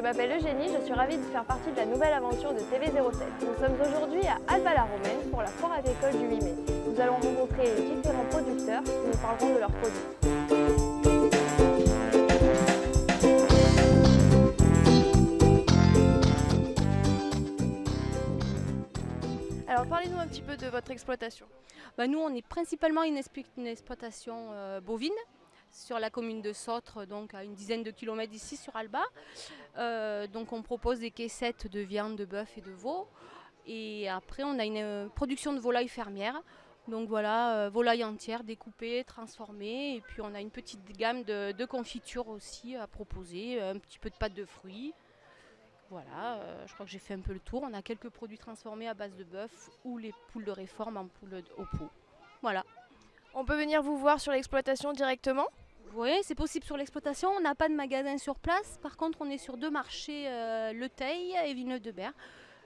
je m'appelle Eugénie, je suis ravie de faire partie de la nouvelle aventure de TV07. Nous sommes aujourd'hui à Alba-la-Romaine pour la foire agricole du 8 mai. Nous allons rencontrer différents producteurs qui nous parleront de leurs produits. Alors parlez-nous un petit peu de votre exploitation. Nous, on est principalement une exploitation bovine sur la commune de Sotre, donc à une dizaine de kilomètres d'ici sur Alba. Donc on propose des caissettes de viande de bœuf et de veau. Et après, on a une production de volailles fermières. Donc voilà, volailles entières découpées, transformées. Et puis on a une petite gamme de confitures aussi à proposer, un petit peu de pâte de fruits. Voilà, je crois que j'ai fait un peu le tour. On a quelques produits transformés à base de bœuf ou les poules de réforme en poules au pot. Voilà. On peut venir vous voir sur l'exploitation directement? Oui, c'est possible sur l'exploitation. On n'a pas de magasin sur place. Par contre, on est sur deux marchés, Le Teil et Villeneuve-de-Berg.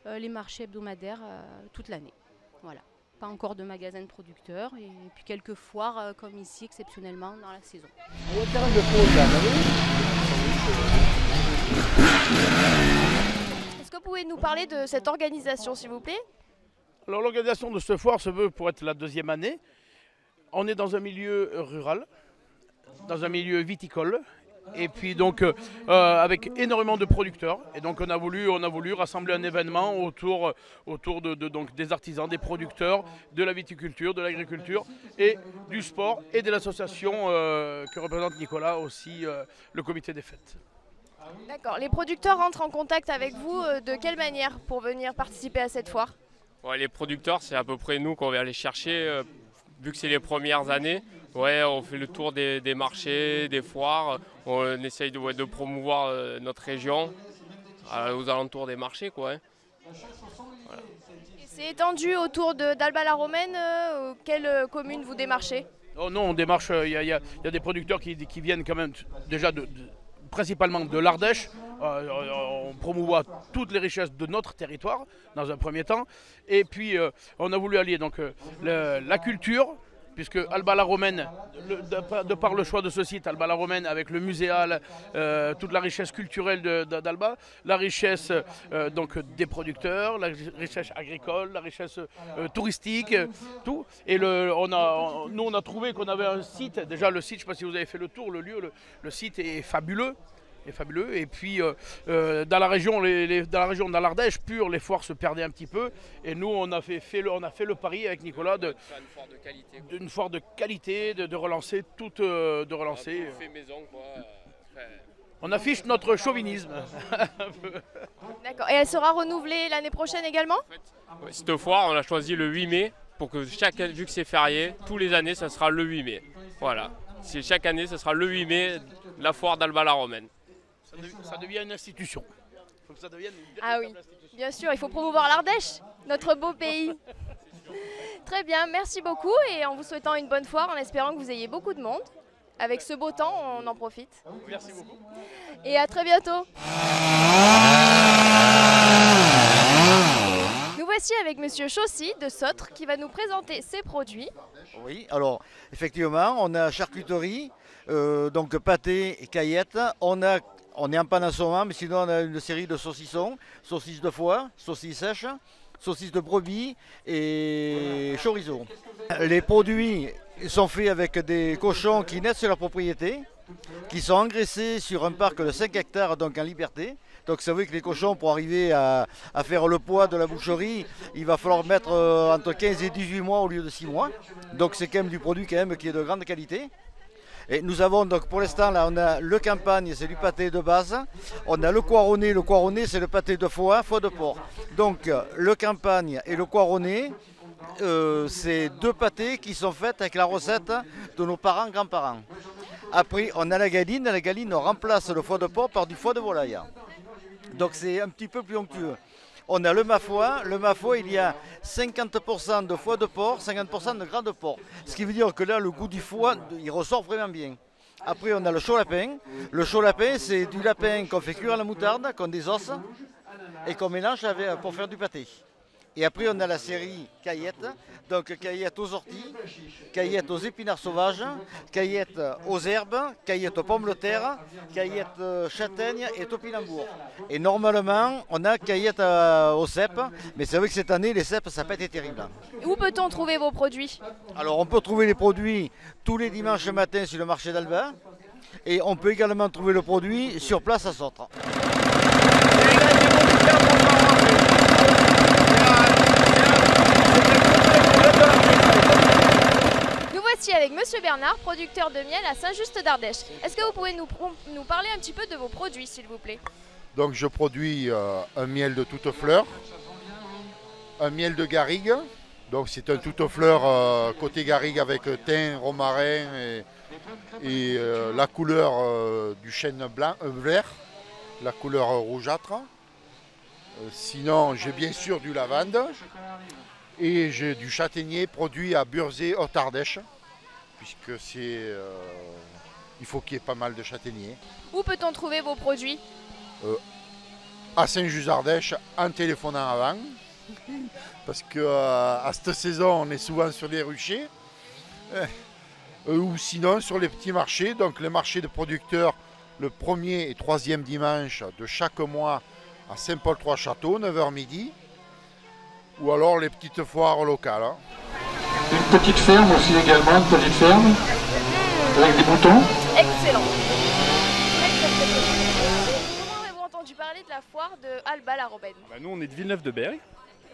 Les marchés hebdomadaires toute l'année. Voilà. Pas encore de magasin de producteurs et puis quelques foires comme ici exceptionnellement dans la saison. Est-ce que vous pouvez nous parler de cette organisation s'il vous plaît? Alors l'organisation de ce foire se veut pour être la deuxième année. On est dans un milieu rural, dans un milieu viticole, et puis donc avec énormément de producteurs. Et donc on a voulu rassembler un événement autour donc des artisans, des producteurs, de la viticulture, de l'agriculture et du sport et de l'association que représente Nicolas aussi, le comité des fêtes. D'accord. Les producteurs rentrent en contact avec vous de quelle manière pour venir participer à cette foire? Ouais, les producteurs, c'est à peu près nous qu'on va aller chercher. Vu que c'est les premières années, on fait le tour des marchés, des foires. On essaye de promouvoir notre région aux alentours des marchés, quoi. Voilà. C'est étendu autour d'Alba-la-Romaine. Quelle commune vous démarchez? Oh non, on démarche. Il y a des producteurs qui viennent quand même déjà principalement de l'Ardèche. On promouvoit toutes les richesses de notre territoire dans un premier temps. Et puis on a voulu allier donc, la culture, puisque Alba-la-Romaine, de par le choix de ce site, Alba-la-Romaine avec le muséal, toute la richesse culturelle d'Alba, la richesse donc des producteurs, la richesse agricole, la richesse touristique, tout. Et nous on a trouvé qu'on avait un site, déjà le site, je ne sais pas si vous avez fait le tour, le lieu, le site est fabuleux. Et puis dans la région, dans l'Ardèche pure, les foires se perdaient un petit peu. Et nous, on a fait le pari avec Nicolas d'une foire de qualité, de relancer toute, de relancer. Fait maison, quoi. On affiche notre chauvinisme. D'accord. Et elle sera renouvelée l'année prochaine également? En fait, cette foire, on a choisi le 8 mai pour que vu que c'est férié, tous les années, ça sera le 8 mai. Voilà. Chaque année, ça sera le 8 mai, la foire d'Alba-la-Romaine. Ça devient une institution. Il faut que ça devienne une véritable institution. Bien sûr, il faut promouvoir l'Ardèche, notre beau pays. Très bien, merci beaucoup et en vous souhaitant une bonne foire, en espérant que vous ayez beaucoup de monde. Avec ce beau temps, on en profite. Merci beaucoup. Et à très bientôt. Nous voici avec Monsieur Chaussy de Sotre qui va nous présenter ses produits. Oui, alors effectivement, on a charcuterie, donc pâté et caillettes. On est en panne en ce moment, mais sinon on a une série de saucissons, saucisses de foie, saucisses sèches, saucisses de brebis et chorizo. Les produits sont faits avec des cochons qui naissent sur leur propriété, qui sont engraissés sur un parc de 5 hectares, donc en liberté. Donc ça veut dire que les cochons, pour arriver à faire le poids de la boucherie, il va falloir mettre entre 15 et 18 mois au lieu de 6 mois. Donc c'est quand même du produit qui est de grande qualité. Et nous avons donc pour l'instant là on a le campagne, c'est du pâté de base. On a le coironné c'est le pâté de foie de porc. Donc le campagne et le coironné, c'est deux pâtés qui sont faits avec la recette de nos parents, grands-parents. Après on a la galine on remplace le foie de porc par du foie de volaille. Donc c'est un petit peu plus onctueux. On a le mafoie, il y a 50% de foie de porc, 50% de gras de porc. Ce qui veut dire que là, le goût du foie, il ressort vraiment bien. Après, on a le chaud lapin. Le chaud lapin, c'est du lapin qu'on fait cuire à la moutarde, qu'on désosse et qu'on mélange pour faire du pâté. Et après, on a la série caillettes. Donc caillettes aux orties, caillettes aux épinards sauvages, caillettes aux herbes, caillettes aux pommes de terre, caillettes châtaignes et topinambour. Et normalement, on a caillettes aux cèpes. Mais c'est vrai que cette année, les cèpes, ça n'a pas été terrible. Où peut-on trouver vos produits? Alors, on peut trouver les produits tous les dimanches matin sur le marché d'Alba. Et on peut également trouver le produit sur place à Sotre. Nous voici avec Monsieur Bernard, producteur de miel à Saint-Just-d'Ardèche. Est-ce que vous pouvez nous parler un petit peu de vos produits, s'il vous plaît? Donc je produis un miel de toutes fleurs, un miel de garrigue. Donc c'est un toutes fleurs côté garrigue avec thym, romarin et la couleur du chêne blanc, vert, la couleur rougeâtre. Sinon j'ai bien sûr du lavande et j'ai du châtaignier produit à Burzet, Haute-Ardèche, puisque il faut qu'il y ait pas mal de châtaigniers. Où peut-on trouver vos produits? À Saint-Just-d'Ardèche en téléphonant avant, parce qu'à cette saison on est souvent sur les ruchers, ou sinon sur les petits marchés, donc les marchés de producteurs le 1er et 3e dimanche de chaque mois à Saint-Paul-Trois-Châteaux, 9h midi, ou alors les petites foires locales. Une petite ferme aussi également, une petite ferme, avec des moutons. Excellent. Comment avez-vous entendu parler de la foire de Alba-la-Romaine? Nous on est de Villeneuve-de-Berg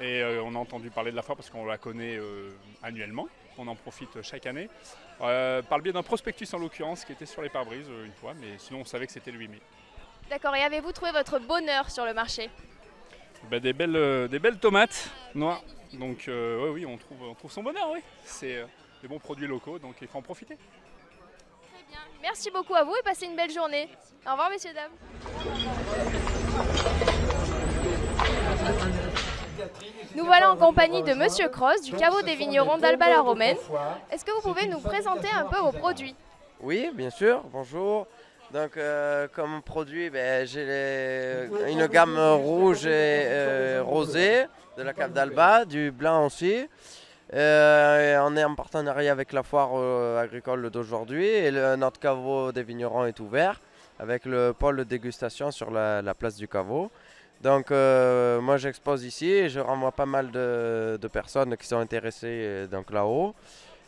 et on a entendu parler de la foire parce qu'on la connaît annuellement, on en profite chaque année. Par le biais d'un prospectus en l'occurrence qui était sur les pare-brises une fois, mais sinon on savait que c'était le 8 mai. D'accord, et avez-vous trouvé votre bonheur sur le marché? Des belles tomates noires, donc oui, on trouve son bonheur, oui. C'est des bons produits locaux, donc il faut en profiter. Très bien, merci beaucoup à vous et passez une belle journée. Au revoir messieurs, dames. Nous voilà en compagnie de Monsieur Cross du caveau des vignerons d'Alba-la-Romaine. Est-ce que vous pouvez nous présenter un peu vos produits? Oui, bien sûr, bonjour. Donc comme produit, j'ai une gamme rouge et rosée de la cave d'Alba, du blanc aussi. On est en partenariat avec la foire agricole d'aujourd'hui et notre caveau des vignerons est ouvert avec le pôle de dégustation sur la place du caveau. Donc moi j'expose ici et je renvoie pas mal de personnes qui sont intéressées donc là-haut.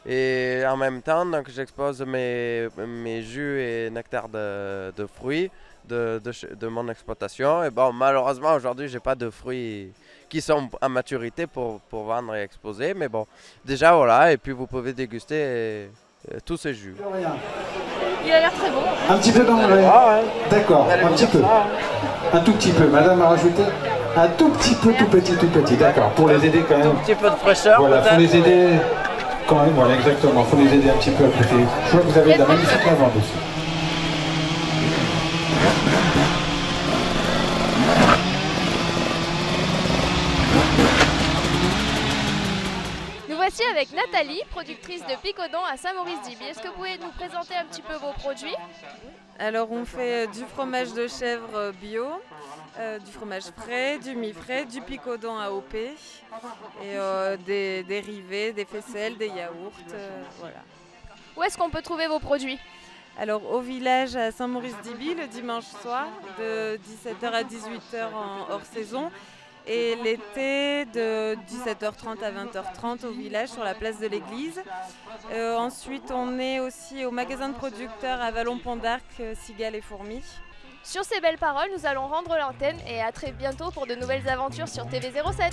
Et en même temps j'expose mes jus et nectar de fruits de mon exploitation. Et bon, malheureusement aujourd'hui j'ai pas de fruits qui sont à maturité pour vendre et exposer. Mais bon, déjà voilà, et puis vous pouvez déguster tous ces jus. Il a l'air très bon. Un petit peu d'engrais. Ah ouais. D'accord, un petit peu. Un tout petit peu. Madame a rajouté un tout petit peu, tout petit. D'accord, pour les aider quand même. Un petit peu de fraîcheur. Voilà, faut les aider quand même. Voilà, exactement. Faut les aider un petit peu à côté. Je vois que vous avez de la magnifique lavande aussi. Voici avec Nathalie, productrice de Picodon à Saint-Maurice-d'Iby. Est-ce que vous pouvez nous présenter un petit peu vos produits? Alors on fait du fromage de chèvre bio, du fromage frais, du mi-frais, du picodon AOP et des dérivés, des faisselles, des yaourts, voilà. Où est-ce qu'on peut trouver vos produits? Alors au village à Saint-Maurice-d'Iby le dimanche soir de 17h à 18h en hors saison. Et l'été de 17h30 à 20h30 au village sur la place de l'église. Ensuite on est aussi au magasin de producteurs à Vallon-Pont d'Arc, Cigales et Fourmis. Sur ces belles paroles, nous allons rendre l'antenne et à très bientôt pour de nouvelles aventures sur TV07.